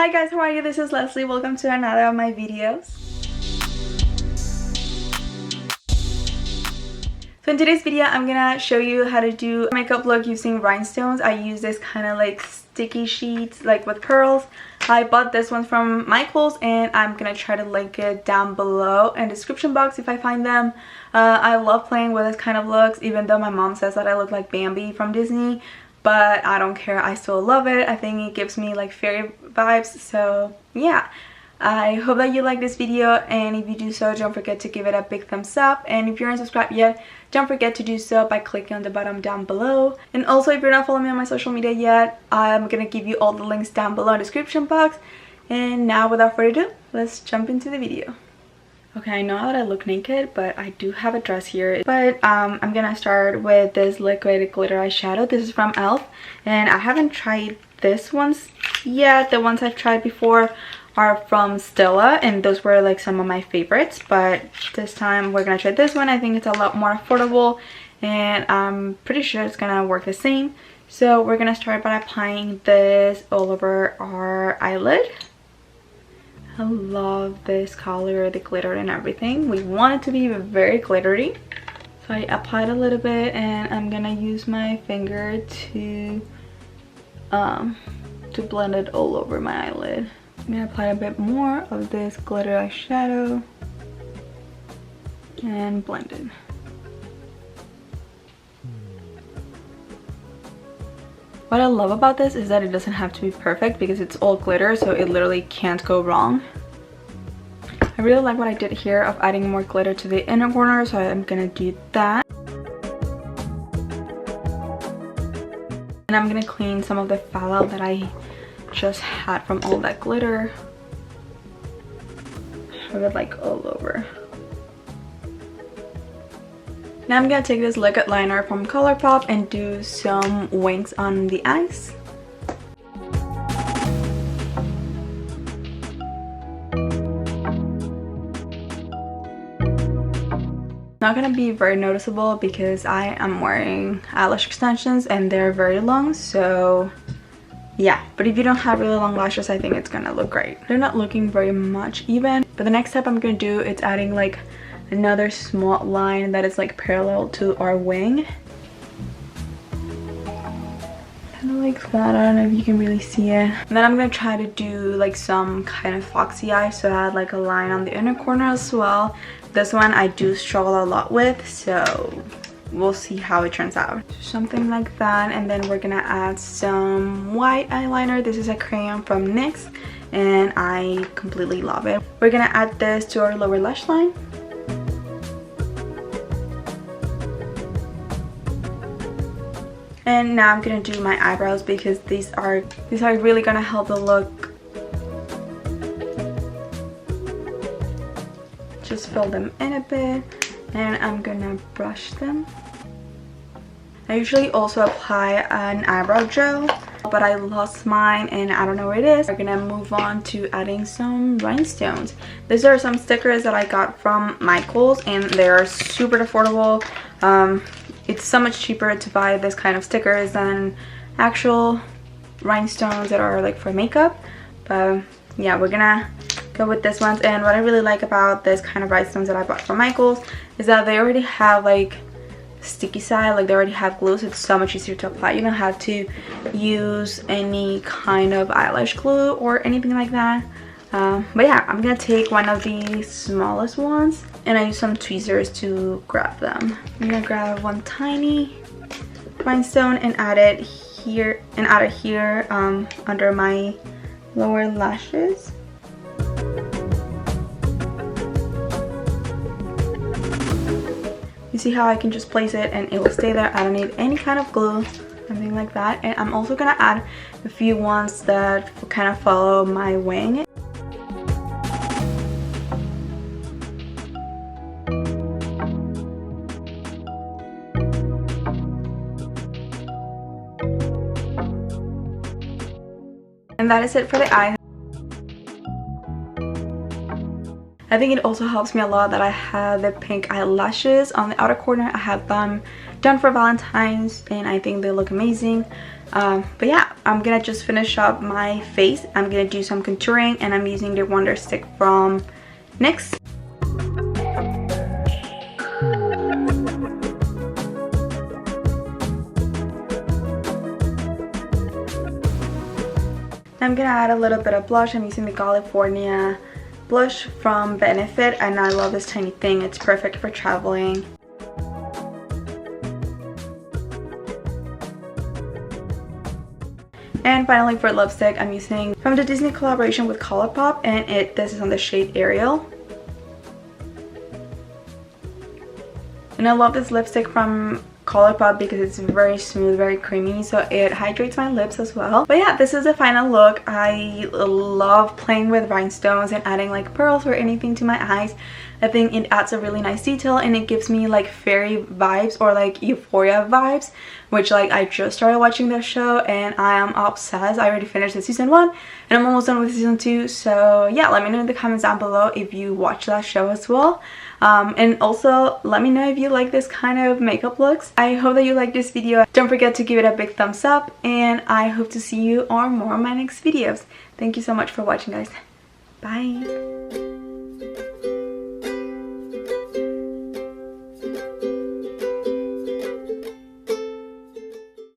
Hi guys, how are you? This is Leslie. Welcome to another of my videos. So in today's video, I'm gonna show you how to do a makeup look using rhinestones. I use this kind of like sticky sheets, like with pearls. I bought this one from Michael's and I'm gonna try to link it down below in the description box if I find them. I love playing with this kind of looks, even though my mom says that I look like Bambi from Disney. But I don't care, I still love it. I think it gives me like fairy vibes. So yeah, I hope that you like this video, and if you do so, don't forget to give it a big thumbs up, and if you're not subscribed yet, don't forget to do so by clicking on the button down below. And also, if you're not following me on my social media yet, I'm gonna give you all the links down below in the description box. And now without further ado, let's jump into the video. Okay, I know that I look naked, but I do have a dress here. But I'm gonna start with this liquid glitter eyeshadow. This is from e.l.f. and I haven't tried this ones yet. The ones I've tried before are from Stella, and those were like some of my favorites. But this time we're gonna try this one. I think it's a lot more affordable, and I'm pretty sure it's gonna work the same. So we're gonna start by applying this all over our eyelid. I love this color, the glitter and everything. We want it to be very glittery. So I applied a little bit, and I'm gonna use my finger to blend it all over my eyelid. I'm gonna apply a bit more of this glitter eyeshadow and blend it. What I love about this is that it doesn't have to be perfect because it's all glitter, so it literally can't go wrong. I really like what I did here of adding more glitter to the inner corner, so I'm gonna do that. And I'm gonna clean some of the fallout that I just had from all that glitter. Have it like all over. Now I'm gonna take this liquid liner from ColourPop and do some wings on the eyes. Not gonna be very noticeable because I am wearing eyelash extensions and they're very long, so yeah. But if you don't have really long lashes, I think it's gonna look great. They're not looking very much even. But the next step I'm gonna do is adding like another small line that is like parallel to our wing. Kind of like that. I don't know if you can really see it. And then I'm gonna try to do like some kind of foxy eye, so I add like a line on the inner corner as well. This one I do struggle a lot with, so we'll see how it turns out. Something like that. And then we're gonna add some white eyeliner. This is a crayon from NYX and I completely love it. We're gonna add this to our lower lash line. And now I'm gonna do my eyebrows because these are really gonna help the look. Just fill them in a bit, and I'm gonna brush them. I usually also apply an eyebrow gel, but I lost mine and I don't know where it is. We're gonna move on to adding some rhinestones. These are some stickers that I got from Michael's and they're super affordable. It's so much cheaper to buy this kind of stickers than actual rhinestones that are like for makeup. But yeah, we're gonna go with this ones. And what I really like about this kind of rhinestones that I bought from Michael's is that they already have like sticky side, like they already have glue, so it's so much easier to apply. You don't have to use any kind of eyelash glue or anything like that. But yeah, I'm gonna take one of the smallest ones and I use some tweezers to grab them. I'm gonna grab one tiny rhinestone and add it here under my lower lashes. You see how I can just place it and it will stay there. I don't need any kind of glue, something like that. And I'm also gonna add a few ones that kind of follow my wing. And that is it for the eye. I think it also helps me a lot that I have the pink eyelashes on the outer corner. I have them done for Valentine's and I think they look amazing. But yeah, I'm gonna just finish up my face. I'm gonna do some contouring and I'm using the Wonder Stick from NYX. I'm gonna add a little bit of blush. I'm using the California blush from Benefit and I love this tiny thing. It's perfect for traveling. And finally for lipstick, I'm using from the Disney collaboration with Colourpop, and this is on the shade Ariel. And I love this lipstick from Colourpop because it's very smooth, very creamy, so it hydrates my lips as well. But yeah, this is the final look. I love playing with rhinestones and adding like pearls or anything to my eyes. I think it adds a really nice detail and it gives me like fairy vibes or like Euphoria vibes, which like I just started watching that show and I am obsessed. I already finished the season 1 and I'm almost done with season 2. So yeah, let me know in the comments down below if you watch that show as well. And also let me know if you like this kind of makeup looks. I hope that you like this video. Don't forget to give it a big thumbs up and I hope to see you on more of my next videos. Thank you so much for watching, guys. Bye.